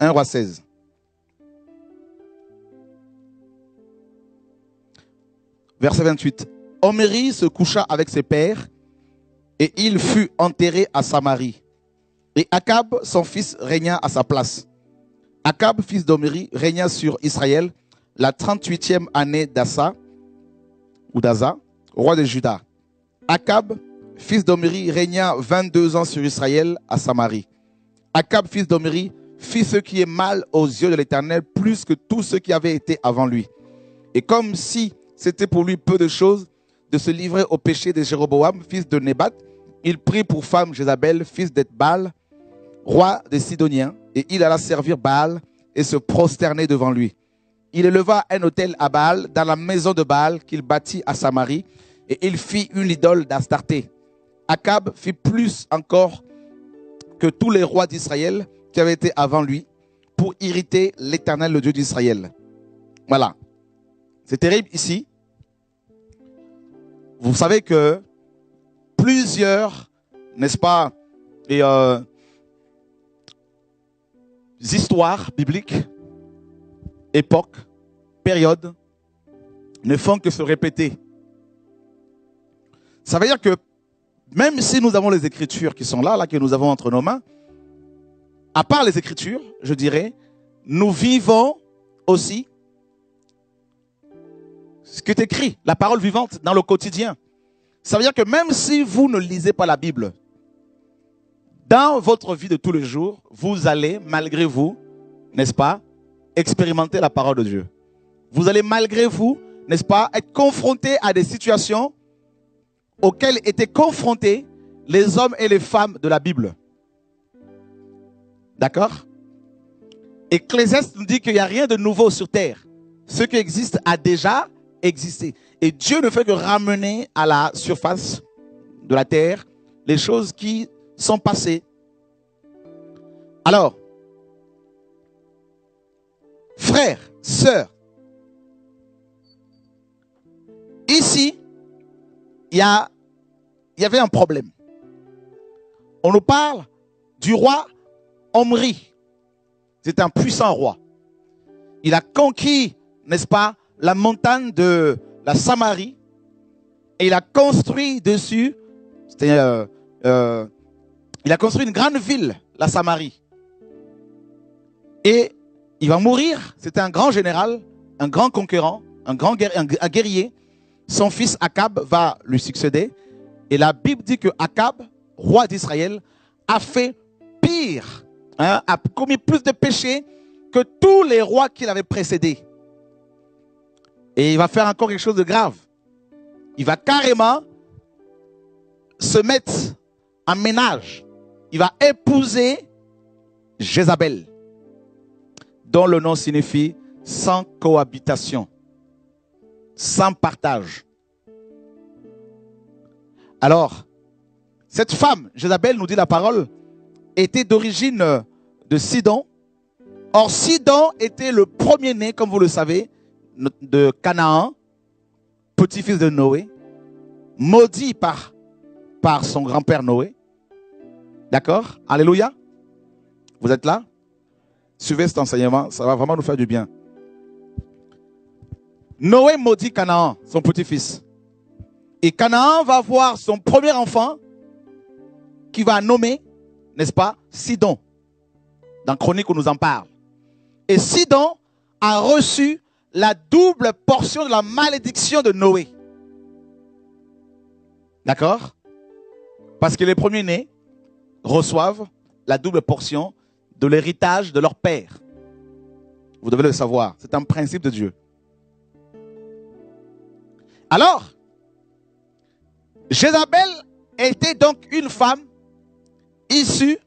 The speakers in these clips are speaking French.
1 roi 16. Verset 28. Omri se coucha avec ses pères et il fut enterré à Samarie. Et Akab, son fils, régna à sa place. Akab, fils d'Omri, régna sur Israël la 38e année d'Asa, roi de Juda. Akab, fils d'Omri, régna 22 ans sur Israël à Samarie. Akab, fils d'Omri, fit ce qui est mal aux yeux de l'Éternel plus que tous ceux qui avaient été avant lui. Et comme si c'était pour lui peu de choses de se livrer au péché de Jéroboam, fils de Nébat, il prit pour femme Jézabel, fils d'Ethbaal, roi des Sidoniens, et il alla servir Baal et se prosterner devant lui. Il éleva un autel à Baal dans la maison de Baal qu'il bâtit à Samarie, et il fit une idole d'Astarté. Akab fit plus encore que tous les rois d'Israël qui avaient été avant lui, pour irriter l'Éternel, le Dieu d'Israël. Voilà. C'est terrible ici. Vous savez que plusieurs, n'est-ce pas, histoires bibliques, époques, périodes, ne font que se répéter. Ça veut dire que même si nous avons les Écritures qui sont là, que nous avons entre nos mains, à part les Écritures, je dirais, nous vivons aussi ce qui est écrit, la parole vivante dans le quotidien. Ça veut dire que même si vous ne lisez pas la Bible, dans votre vie de tous les jours, vous allez, malgré vous, n'est-ce pas, expérimenter la parole de Dieu. Vous allez, malgré vous, n'est-ce pas, être confronté à des situations auxquelles étaient confrontés les hommes et les femmes de la Bible. D'accord? Ecclésiaste nous dit qu'il n'y a rien de nouveau sur terre. Ce qui existe a déjà existé. Et Dieu ne fait que ramener à la surface de la terre les choses qui sont passées. Alors, frères, sœurs, ici, il y avait un problème. On nous parle du roi Omri. C'est un puissant roi. Il a conquis, n'est-ce pas, la montagne de la Samarie et il a construit dessus, il a construit une grande ville, la Samarie. Et il va mourir. C'était un grand général, un grand conquérant, un guerrier. Son fils Akab va lui succéder. Et la Bible dit que Akab, roi d'Israël, a fait pire, a commis plus de péchés que tous les rois qui l'avaient précédé. Et il va faire encore quelque chose de grave. Il va carrément se mettre en ménage. Il va épouser Jézabel, dont le nom signifie sans cohabitation, sans partage. Alors, cette femme, Jézabel, nous dit la parole, était d'origine de Sidon. Or, Sidon était le premier-né, comme vous le savez, de Canaan, petit-fils de Noé, maudit par son grand-père Noé. D'accord? Alléluia. Vous êtes là? Suivez cet enseignement, ça va vraiment nous faire du bien. Noé maudit Canaan, son petit-fils. Et Canaan va avoir son premier enfant qui va nommer, n'est-ce pas, Sidon. Dans Chronique, on nous en parle. Et Sidon a reçu la double portion de la malédiction de Noé. D'accord? Parce que les premiers-nés reçoivent la double portion de l'héritage de leur père. Vous devez le savoir. C'est un principe de Dieu. Alors, Jézabel était donc une femme issue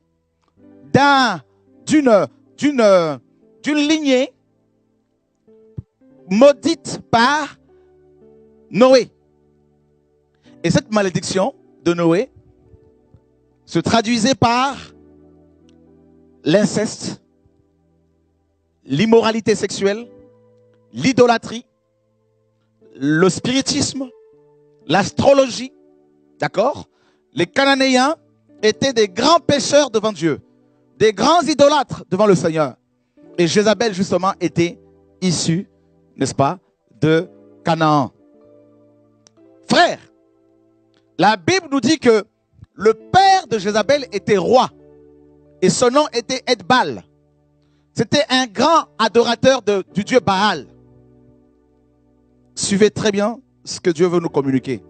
d'une lignée maudite par Noé. Et cette malédiction de Noé se traduisait par l'inceste, l'immoralité sexuelle, l'idolâtrie, le spiritisme, l'astrologie. D'accord? Les Cananéens étaient des grands pécheurs devant Dieu, des grands idolâtres devant le Seigneur. Et Jézabel, justement, était issue, n'est-ce pas, de Canaan. Frère, la Bible nous dit que le père de Jézabel était roi. Et son nom était Edbal. C'était un grand adorateur du dieu Baal. Suivez très bien ce que Dieu veut nous communiquer.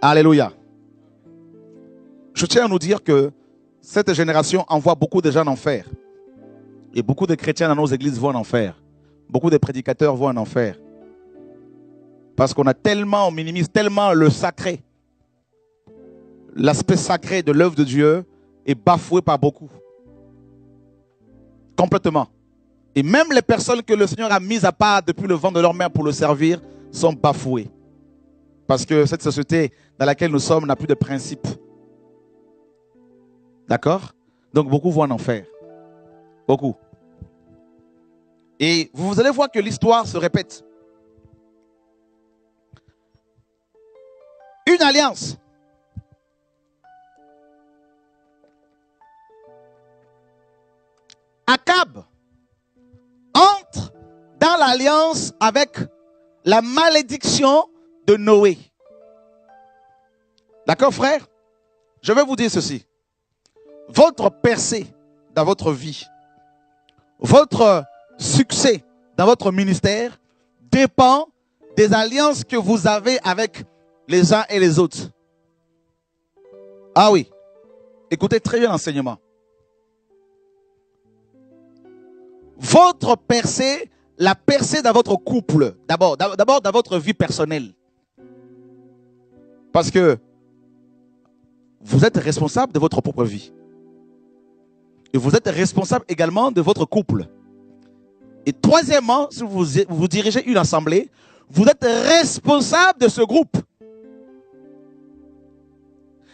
Alléluia. Je tiens à nous dire que cette génération envoie beaucoup de gens en enfer. Et beaucoup de chrétiens dans nos églises vont en enfer. Beaucoup de prédicateurs vont en enfer. Parce qu'on a tellement, on minimise tellement le sacré. L'aspect sacré de l'œuvre de Dieu est bafoué par beaucoup. Complètement. Et même les personnes que le Seigneur a mises à part depuis le ventre de leur mère pour le servir sont bafouées. Parce que cette société dans laquelle nous sommes n'a plus de principes. D'accord? Donc beaucoup vont en enfer. Beaucoup. Et vous allez voir que l'histoire se répète. Une alliance. Akab entre dans l'alliance avec la malédiction de Noé. D'accord, frère? Je vais vous dire ceci. Votre percée dans votre vie, votre succès dans votre ministère dépend des alliances que vous avez avec les uns et les autres. Ah oui. Écoutez très bien l'enseignement. Votre percée, la percée dans votre couple, d'abord dans votre vie personnelle. Parce que vous êtes responsable de votre propre vie. Et vous êtes responsable également de votre couple. Et troisièmement, si vous dirigez une assemblée, vous êtes responsable de ce groupe.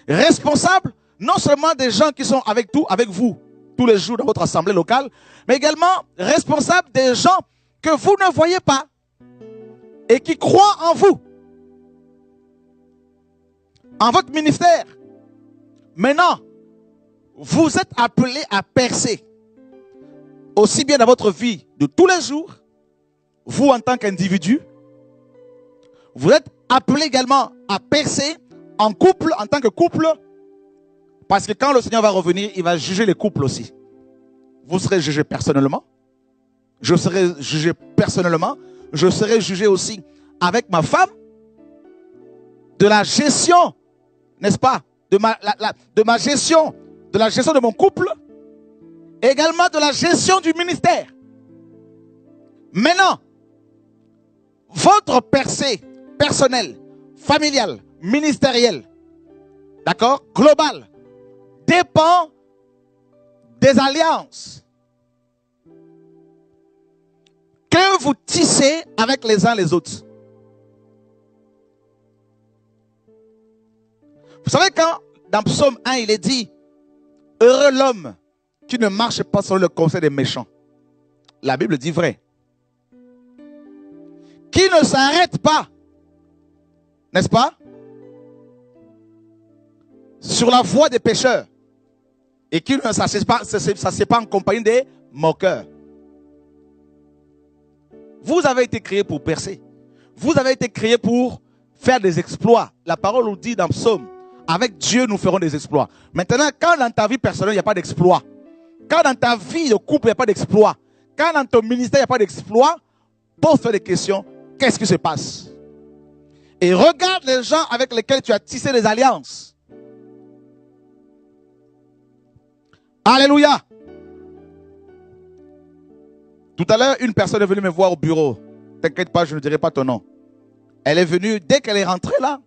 Responsable non seulement des gens qui sont avec vous, tous les jours dans votre assemblée locale, mais également responsable des gens que vous ne voyez pas et qui croient en vous, en votre ministère. Maintenant, vous êtes appelés à percer, aussi bien dans votre vie de tous les jours, vous en tant qu'individu, vous êtes appelés également à percer en couple, en tant que couple, parce que quand le Seigneur va revenir, il va juger les couples aussi. Vous serez jugés personnellement, je serai jugé personnellement, je serai jugé aussi avec ma femme de la gestion, n'est-ce pas, de la gestion de mon couple, et également de la gestion du ministère. Maintenant, votre percée personnelle, familiale, ministérielle, d'accord, globale, dépend des alliances que vous tissez avec les uns les autres. Vous savez, quand dans Psaume 1, il est dit « Heureux l'homme qui ne marche pas selon le conseil des méchants ». La Bible dit vrai. Qui ne s'arrête pas, n'est-ce pas, sur la voie des pécheurs. Et qui ne s'assied pas en compagnie des moqueurs. Vous avez été créé pour percer. Vous avez été créé pour faire des exploits. La parole nous dit dans Psaume, avec Dieu nous ferons des exploits. Maintenant, quand dans ta vie personnelle, il n'y a pas d'exploit, quand dans ta vie de couple, il n'y a pas d'exploit, quand dans ton ministère, il n'y a pas d'exploit, pose-toi des questions. Qu'est-ce qui se passe? Et regarde les gens avec lesquels tu as tissé des alliances. Alléluia. Tout à l'heure, une personne est venue me voir au bureau. T'inquiète pas, je ne dirai pas ton nom. Elle est venue, dès qu'elle est rentrée là,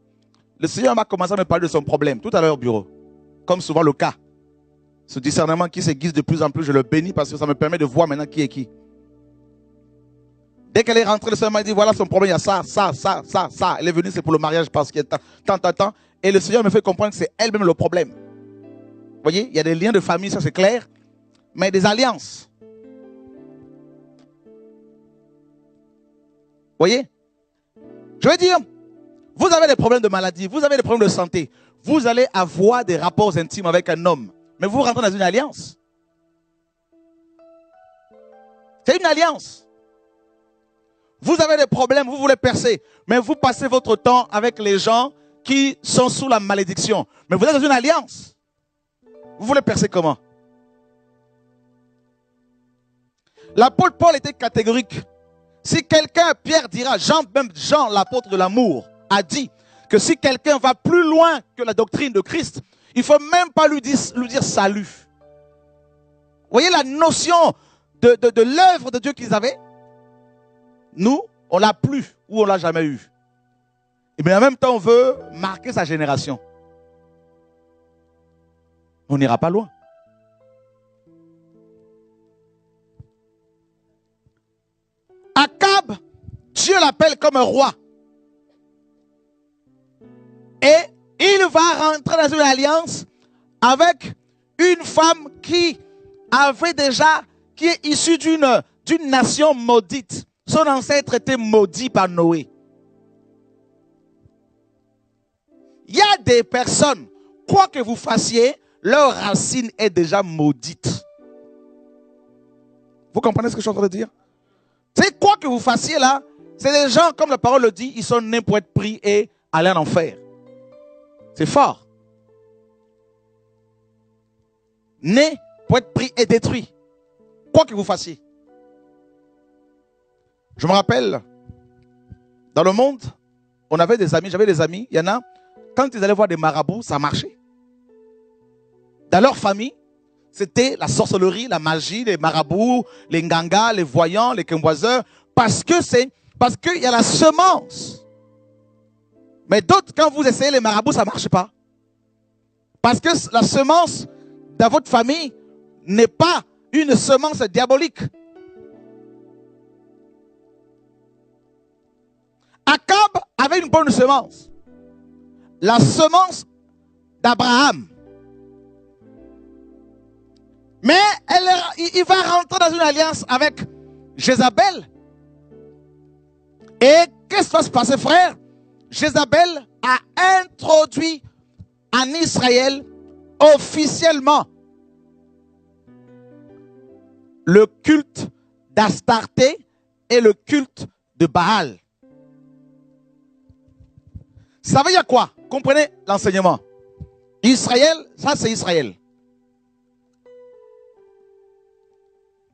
le Seigneur m'a commencé à me parler de son problème. Tout à l'heure au bureau. Comme souvent le cas. Ce discernement qui s'aiguise de plus en plus, je le bénis parce que ça me permet de voir maintenant qui est qui. Dès qu'elle est rentrée, le Seigneur m'a dit, voilà son problème, il y a ça, ça, ça, ça, ça. Elle est venue, c'est pour le mariage parce qu'il y a tant. Et le Seigneur me fait comprendre que c'est elle-même le problème. Vous voyez, il y a des liens de famille, ça c'est clair. Mais des alliances. Vous voyez? Je veux dire, vous avez des problèmes de maladie, vous avez des problèmes de santé. Vous allez avoir des rapports intimes avec un homme. mais vous rentrez dans une alliance. C'est une alliance. Vous avez des problèmes, vous voulez percer, mais vous passez votre temps avec les gens qui sont sous la malédiction. Mais vous êtes dans une alliance. Vous voulez percer comment? L'apôtre Paul était catégorique. Si quelqu'un, Pierre dira, même Jean, l'apôtre de l'amour, a dit que si quelqu'un va plus loin que la doctrine de Christ, il ne faut même pas lui dire salut. Vous voyez la notion de l'œuvre de Dieu qu'ils avaient? Nous, on l'a plus ou on l'a jamais eu. Mais en même temps, on veut marquer sa génération. On n'ira pas loin. Akab, Dieu l'appelle comme un roi. Et il va rentrer dans une alliance avec une femme qui est issue d'une nation maudite. Son ancêtre était maudit par Noé. Il y a des personnes, quoi que vous fassiez, leur racine est déjà maudite. Vous comprenez ce que je suis en train de dire? C'est quoi que vous fassiez là, c'est des gens, comme la parole le dit, ils sont nés pour être pris et aller en enfer. C'est fort. Nés pour être pris et détruits. Quoi que vous fassiez. Je me rappelle, dans le monde, on avait des amis, j'avais des amis, il y en a, quand ils allaient voir des marabouts, ça marchait. Dans leur famille, c'était la sorcellerie, la magie, les marabouts, les ngangas, les voyants, les kemboiseurs, parce qu'il y a la semence. Mais d'autres, quand vous essayez les marabouts, ça ne marche pas. Parce que la semence dans votre famille n'est pas une semence diabolique. Akab avait une bonne semence. La semence d'Abraham. Mais il va rentrer dans une alliance avec Jézabel. Et qu'est-ce qui va se passer, frère? Jézabel a introduit en Israël officiellement le culte d'Astarté et le culte de Baal. Ça veut dire quoi? Comprenez l'enseignement. Israël, ça c'est Israël.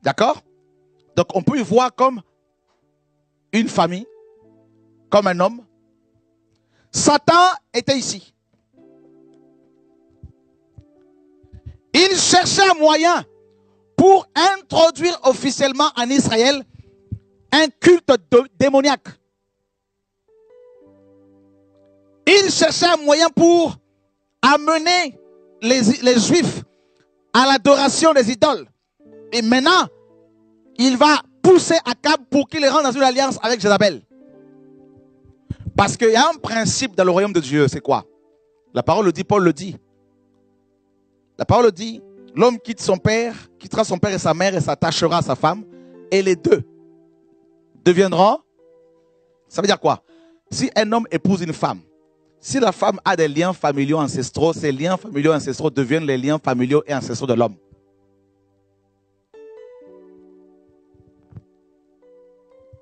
D'accord? Donc on peut y voir comme une famille, comme un homme. Satan était ici. Il cherchait un moyen pour introduire officiellement en Israël un culte démoniaque. Il cherchait un moyen pour amener les Juifs à l'adoration des idoles. Et maintenant, il va pousser Akab pour qu'il rentre dans une alliance avec Jézabel. Parce qu'il y a un principe dans le royaume de Dieu, c'est quoi? La parole le dit, Paul le dit. La parole dit, l'homme quittera son père et sa mère et s'attachera à sa femme. Et les deux deviendront. Ça veut dire quoi? Si un homme épouse une femme, si la femme a des liens familiaux ancestraux, ces liens familiaux ancestraux deviennent les liens familiaux et ancestraux de l'homme.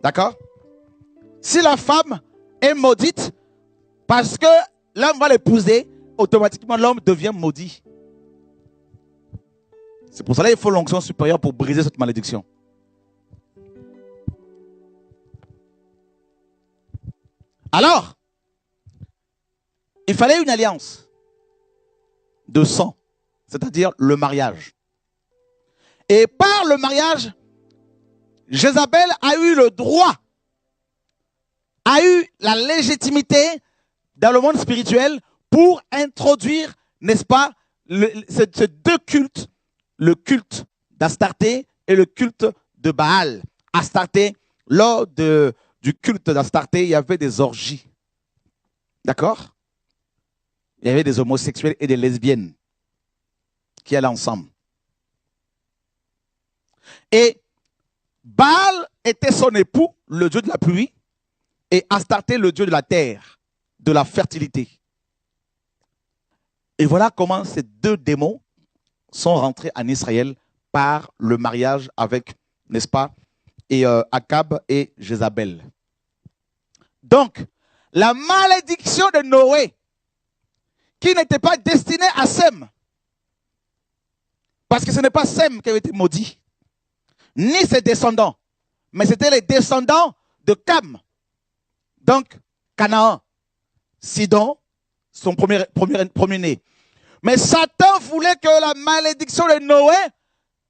D'accord? Si la femme est maudite, parce que l'homme va l'épouser, automatiquement l'homme devient maudit. C'est pour cela qu'il faut l'onction supérieure pour briser cette malédiction. Alors, il fallait une alliance de sang, c'est-à-dire le mariage. Et par le mariage, Jézabel a eu le droit, a eu la légitimité dans le monde spirituel pour introduire, n'est-ce pas, ces deux cultes, le culte d'Astarté et le culte de Baal. Astarté, lors du culte d'Astarté, il y avait des orgies. D'accord? Il y avait des homosexuels et des lesbiennes qui allaient ensemble. Et Baal était son époux, le dieu de la pluie, et Astarté, le dieu de la terre, de la fertilité. Et voilà comment ces deux démons sont rentrés en Israël par le mariage avec, n'est-ce pas, et Akab et Jézabel. Donc, la malédiction de Noé, qui n'était pas destinée à Sem, parce que ce n'est pas Sem qui avait été maudit, ni ses descendants, mais c'était les descendants de Cam. Donc, Canaan, Sidon, son premier-né. Mais Satan voulait que la malédiction de Noé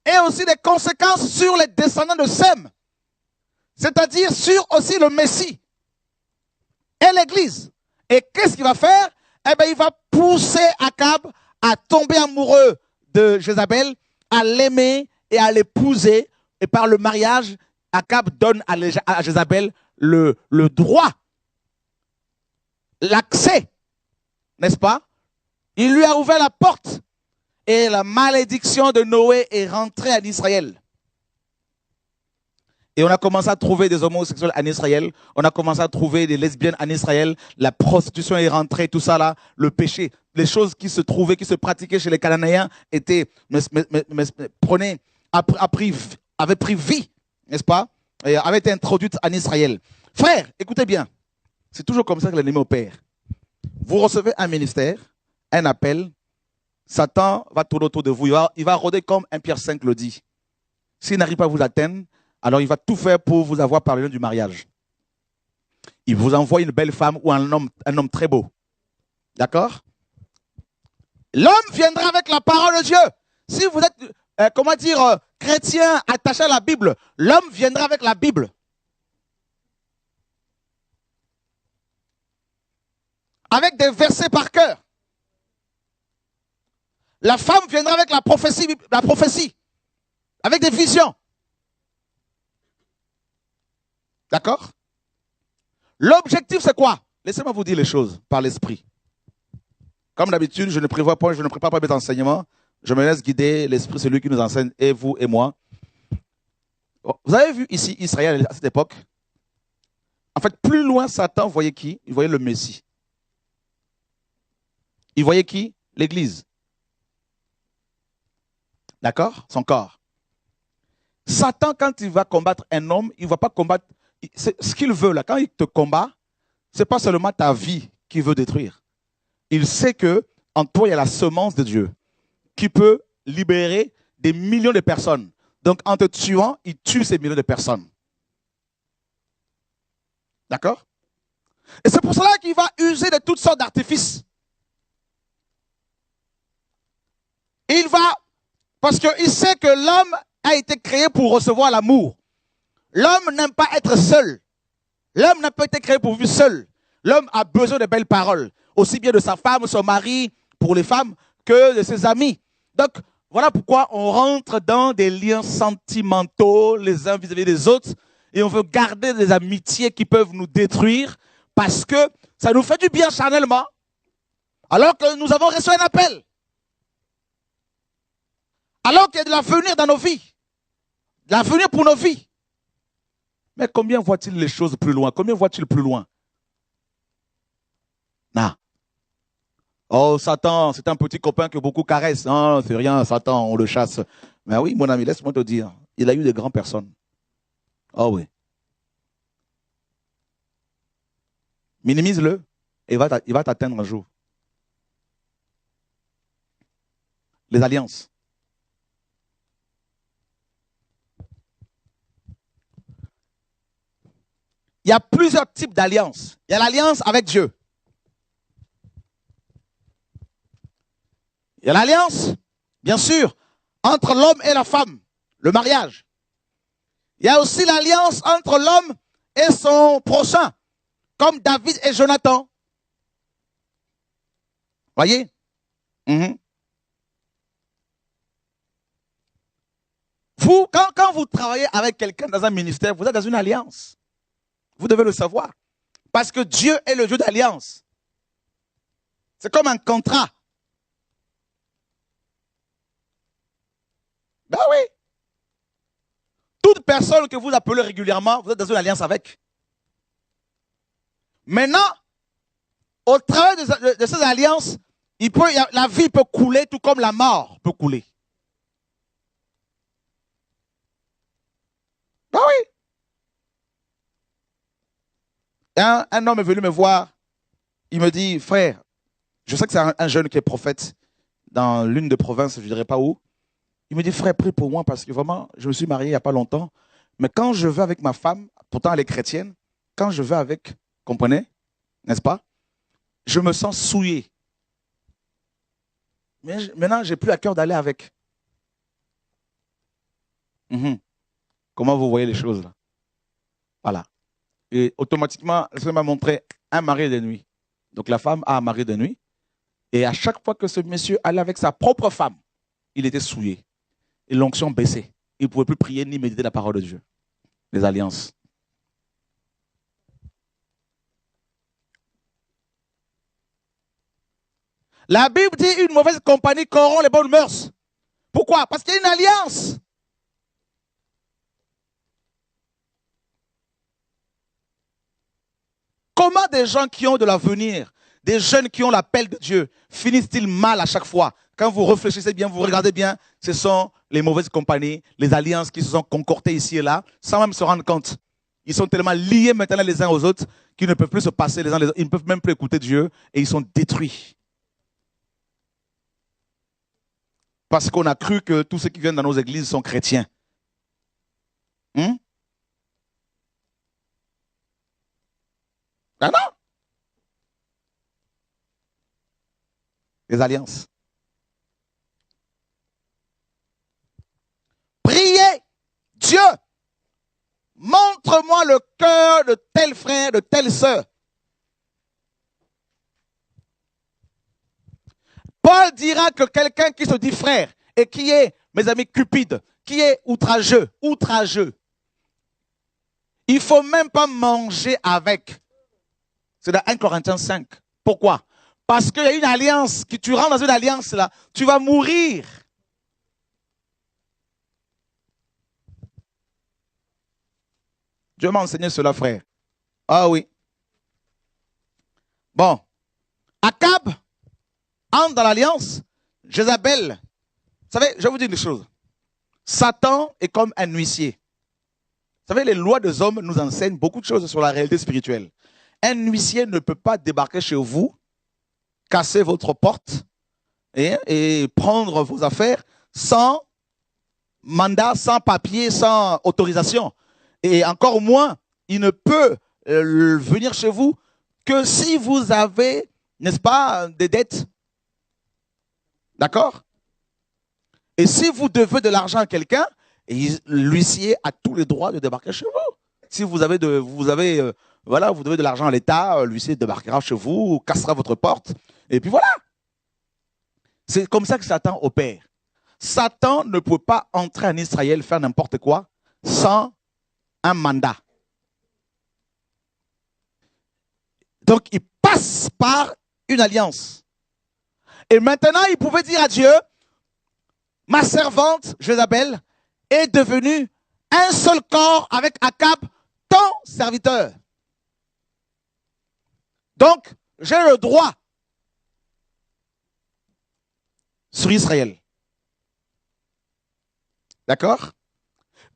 ait aussi des conséquences sur les descendants de Sem, c'est-à-dire sur aussi le Messie et l'Église. Et qu'est-ce qu'il va faire? Eh bien, il va pousser Akab à tomber amoureux de Jézabel, à l'aimer et à l'épouser. Et par le mariage, Akab donne à Jézabel le droit, l'accès, n'est-ce pas? Il lui a ouvert la porte et la malédiction de Noé est rentrée en Israël. Et on a commencé à trouver des homosexuels en Israël, on a commencé à trouver des lesbiennes en Israël, la prostitution est rentrée, tout ça là, le péché, les choses qui se trouvaient, qui se pratiquaient chez les Cananéens étaient, avaient pris vie, n'est-ce pas? Et avaient été introduites en Israël. Frère, écoutez bien, c'est toujours comme ça que l'ennemi opère. Vous recevez un ministère, un appel, Satan va tourner autour de vous, il va rôder comme 1 Pierre 5 le dit. S'il n'arrive pas à vous atteindre, alors il va tout faire pour vous avoir parlé du mariage. Il vous envoie une belle femme ou un homme très beau. D'accord? L'homme viendra avec la parole de Dieu. Si vous êtes, chrétien attaché à la Bible, l'homme viendra avec la Bible. Avec des versets par cœur. La femme viendra avec la prophétie, avec des visions. D'accord? L'objectif, c'est quoi? Laissez-moi vous dire les choses par l'esprit. Comme d'habitude, je ne prépare pas mes enseignements. Je me laisse guider. L'esprit, c'est lui qui nous enseigne, et vous et moi. Vous avez vu ici Israël à cette époque? En fait, plus loin, Satan voyait qui? Il voyait le Messie. Il voyait qui? L'Église. D'accord? Son corps. Satan, quand il va combattre un homme, il ne va pas combattre. Ce qu'il veut là, quand il te combat, ce n'est pas seulement ta vie qu'il veut détruire. Il sait que en toi, il y a la semence de Dieu qui peut libérer des millions de personnes. Donc, en te tuant, il tue ces millions de personnes. D'accord? Et c'est pour cela qu'il va user de toutes sortes d'artifices. Parce qu'il sait que l'homme a été créé pour recevoir l'amour. L'homme n'aime pas être seul. L'homme n'a pas été créé pour vivre seul. L'homme a besoin de belles paroles, aussi bien de sa femme, son mari, pour les femmes, que de ses amis. Donc, voilà pourquoi on rentre dans des liens sentimentaux les uns vis-à-vis des autres et on veut garder des amitiés qui peuvent nous détruire parce que ça nous fait du bien charnellement alors que nous avons reçu un appel. Alors qu'il y a de l'avenir dans nos vies. De l'avenir pour nos vies. Mais combien voit-il les choses plus loin? Combien voit-il plus loin? Non. Oh, Satan, c'est un petit copain que beaucoup caressent. Non, c'est rien, Satan, on le chasse. Mais oui, mon ami, laisse-moi te dire, il a eu des grandes personnes. Oh oui. Minimise-le, et il va t'atteindre un jour. Les alliances. Il y a plusieurs types d'alliances. Il y a l'alliance avec Dieu. Il y a l'alliance, bien sûr, entre l'homme et la femme, le mariage. Il y a aussi l'alliance entre l'homme et son prochain, comme David et Jonathan. Voyez? Vous, quand vous travaillez avec quelqu'un dans un ministère, vous êtes dans une alliance. Vous devez le savoir. Parce que Dieu est le Dieu d'alliance. C'est comme un contrat. Ben oui. Toute personne que vous appelez régulièrement, vous êtes dans une alliance avec. Maintenant, au travers de ces alliances, la vie peut couler tout comme la mort peut couler. Ah oui. Un homme est venu me voir. Il me dit, frère, je sais que c'est un jeune qui est prophète dans l'une des provinces, je ne dirais pas où. Il me dit, frère, prie pour moi parce que vraiment, je me suis marié il n'y a pas longtemps. Mais quand je vais avec ma femme, pourtant elle est chrétienne, quand je vais avec, comprenez, n'est-ce pas? Je me sens souillé. Mais maintenant, je n'ai plus à cœur d'aller avec. Comment vous voyez les choses là? Voilà. Et automatiquement, ça m'a montré un mari de nuit. Donc la femme a un mari de nuit. Et à chaque fois que ce monsieur allait avec sa propre femme, il était souillé. Et l'onction baissait. Il ne pouvait plus prier ni méditer la parole de Dieu. Les alliances. La Bible dit une mauvaise compagnie corrompt les bonnes mœurs. Pourquoi? Parce qu'il y a une alliance. Comment des gens qui ont de l'avenir, des jeunes qui ont l'appel de Dieu, finissent-ils mal à chaque fois? Quand vous réfléchissez bien, vous regardez bien, ce sont les mauvaises compagnies, les alliances qui se sont concoctées ici et là, sans même se rendre compte. Ils sont tellement liés maintenant les uns aux autres qu'ils ne peuvent plus se passer les uns les autres. Ils ne peuvent même plus écouter Dieu et ils sont détruits. Parce qu'on a cru que tous ceux qui viennent dans nos églises sont chrétiens. Ah non. Les alliances. Priez, Dieu, montre-moi le cœur de tel frère, de telle sœur. Paul dira que quelqu'un qui se dit frère et qui est, mes amis, cupide, qui est outrageux, il ne faut même pas manger avec. C'est dans 1 Corinthiens 5. Pourquoi? Parce qu'il y a une alliance, que tu rentres dans une alliance là, tu vas mourir. Dieu m'a enseigné cela, frère. Ah oui. Bon. Akab entre dans l'alliance. Jézabel. Vous savez, je vais vous dire une chose. Satan est comme un huissier. Vous savez, les lois des hommes nous enseignent beaucoup de choses sur la réalité spirituelle. Un huissier ne peut pas débarquer chez vous, casser votre porte et prendre vos affaires sans mandat, sans papier, sans autorisation. Et encore moins, il ne peut venir chez vous que si vous avez, n'est-ce pas, des dettes. D'accord? Et si vous devez de l'argent à quelqu'un, l'huissier a tous les droits de débarquer chez vous. Si vous devez de l'argent à l'État, l'huissier débarquera chez vous, cassera votre porte, et puis voilà. C'est comme ça que Satan opère. Satan ne peut pas entrer en Israël, faire n'importe quoi, sans un mandat. Donc, il passe par une alliance. Et maintenant, il pouvait dire à Dieu, ma servante, Jézabel, est devenue un seul corps avec Akab, ton serviteur. Donc, j'ai le droit sur Israël. D'accord?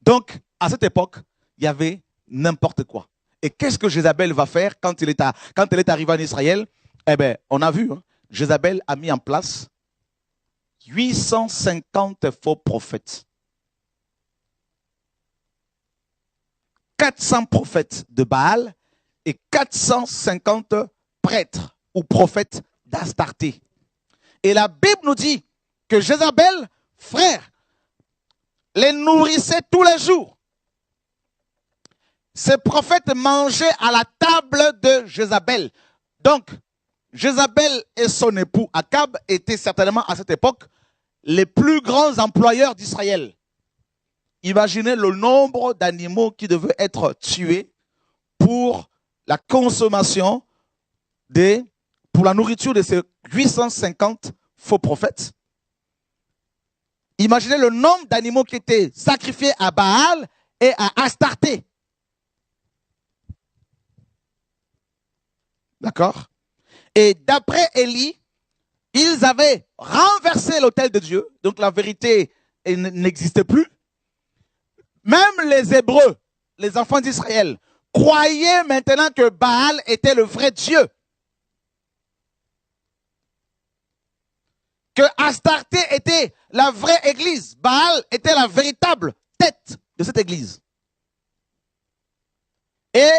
Donc, à cette époque, il y avait n'importe quoi. Et qu'est-ce que Jézabel va faire quand elle est arrivée en Israël? Eh bien, on a vu, hein, Jézabel a mis en place 850 faux prophètes. 400 prophètes de Baal et 450 prêtres ou prophètes d'Astarté. Et la Bible nous dit que Jézabel, frère, les nourrissait tous les jours. Ces prophètes mangeaient à la table de Jézabel. Donc, Jézabel et son époux Akab étaient certainement à cette époque les plus grands employeurs d'Israël. Imaginez le nombre d'animaux qui devaient être tués pour la consommation pour la nourriture de ces 850 faux prophètes. Imaginez le nombre d'animaux qui étaient sacrifiés à Baal et à Astarté. D'accord? Et d'après Élie, ils avaient renversé l'autel de Dieu. Donc la vérité n'existait plus. Même les Hébreux les enfants d'Israël, croyaient maintenant que Baal était le vrai Dieu. Que Astarté était la vraie église. Baal était la véritable tête de cette église. Et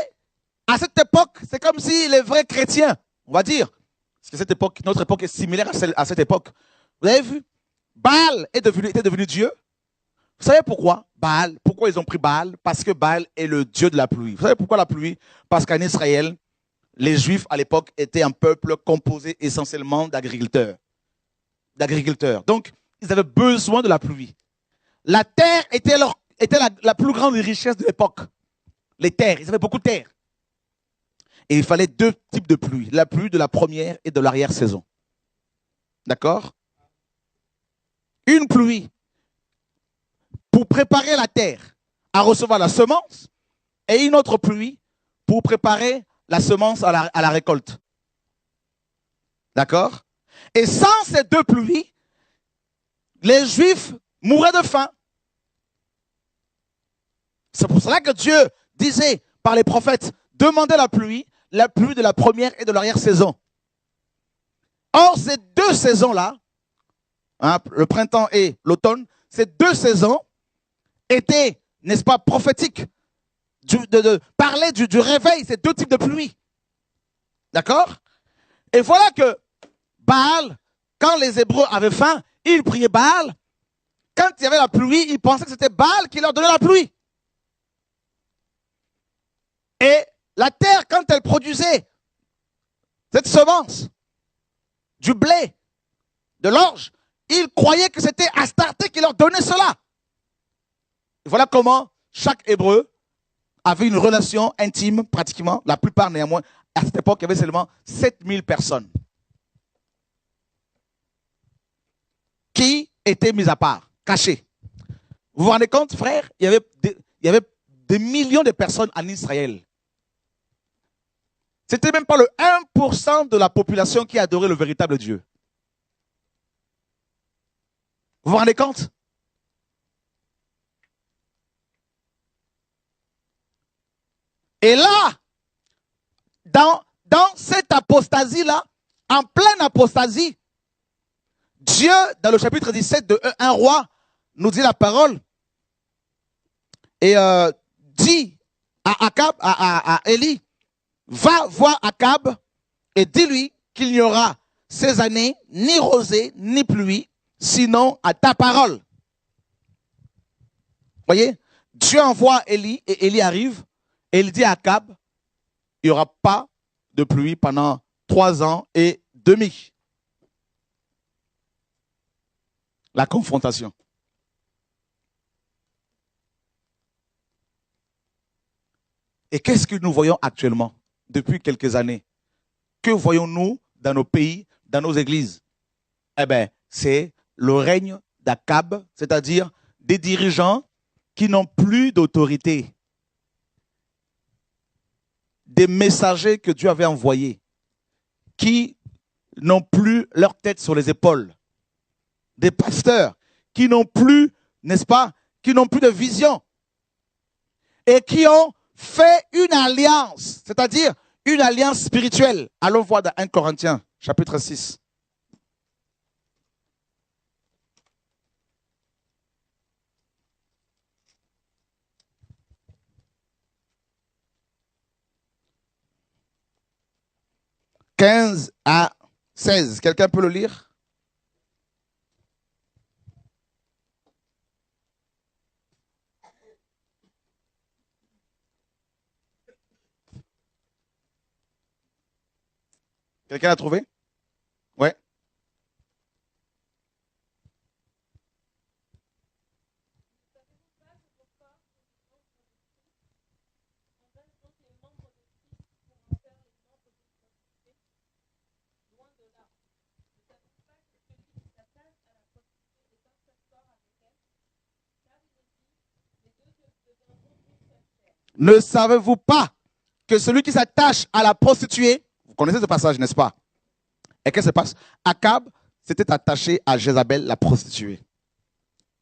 à cette époque, c'est comme si les vrais chrétiens, on va dire, parce que cette époque, notre époque est similaire à cette époque. Vous avez vu, Baal était devenu Dieu. Vous savez pourquoi Baal? Pourquoi ils ont pris Baal? Parce que Baal est le Dieu de la pluie. Vous savez pourquoi la pluie? Parce qu'en Israël, les Juifs à l'époque étaient un peuple composé essentiellement d'agriculteurs. Donc, ils avaient besoin de la pluie. La terre était la plus grande richesse de l'époque. Les terres, ils avaient beaucoup de terres. Et il fallait deux types de pluie. La pluie de la première et de l'arrière-saison. D'accord? Une pluie pour préparer la terre à recevoir la semence et une autre pluie pour préparer la semence à la récolte. D'accord? Et sans ces deux pluies, les Juifs mouraient de faim. C'est pour cela que Dieu disait par les prophètes, demandez la pluie de la première et de l'arrière-saison. Or, ces deux saisons-là, hein, le printemps et l'automne, ces deux saisons étaient, n'est-ce pas, prophétiques, de parler du réveil, ces deux types de pluie. D'accord? Et voilà que Baal, quand les Hébreux avaient faim, ils priaient Baal. Quand il y avait la pluie, ils pensaient que c'était Baal qui leur donnait la pluie. Et la terre, quand elle produisait cette semence, du blé, de l'orge, ils croyaient que c'était Astarté qui leur donnait cela. Et voilà comment chaque Hébreu avait une relation intime, pratiquement, la plupart néanmoins. À cette époque, il y avait seulement 7000 personnes qui étaient mises à part, cachées. Vous vous rendez compte, frère, il y avait des millions de personnes en Israël. C'était même pas le 1% de la population qui adorait le véritable Dieu. Vous vous rendez compte? Et là, dans cette apostasie-là, en pleine apostasie, Dieu, dans le chapitre 17 de 1 roi, nous dit la parole et dit à Akab, à Élie, va voir Akab et dis-lui qu'il n'y aura ces années ni rosée ni pluie, sinon à ta parole. Voyez, Dieu envoie Élie et Élie arrive et il dit à Akab, il n'y aura pas de pluie pendant 3 ans et demi. La confrontation. Et qu'est-ce que nous voyons actuellement depuis quelques années? Que voyons-nous dans nos pays, dans nos églises? Eh bien, c'est le règne d'Akab, c'est-à-dire des dirigeants qui n'ont plus d'autorité. Des messagers que Dieu avait envoyés, qui n'ont plus leur tête sur les épaules. Des pasteurs qui n'ont plus, n'est-ce pas, qui n'ont plus de vision. Et qui ont fait une alliance, c'est-à-dire une alliance spirituelle. Allons voir dans 1 Corinthiens, chapitre 6. « 15 à 16. Quelqu'un peut le lire? Quelqu'un l'a trouvé? Ouais. Ne savez-vous pas que celui qui s'attache à la prostituée, vous connaissez ce passage, n'est-ce pas? Et qu'est-ce qui se passe? Akab s'était attaché à Jézabel, la prostituée.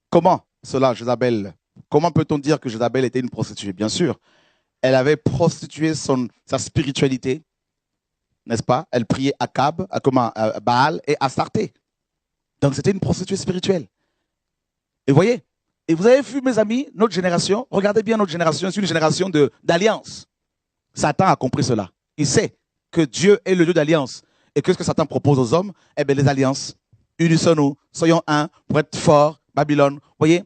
Comment cela, Jézabel Comment peut-on dire que Jézabel était une prostituée? Bien sûr, elle avait prostitué sa spiritualité, n'est-ce pas? Elle priait Akab, à Baal et Astarté. Donc c'était une prostituée spirituelle. Et voyez, et vous avez vu, mes amis, notre génération, regardez bien notre génération, c'est une génération d'alliance. Satan a compris cela. Il sait que Dieu est le Dieu d'alliance. Et qu'est-ce que Satan propose aux hommes? Eh bien, les alliances. Unissons-nous, soyons un pour être forts, Babylone. Voyez,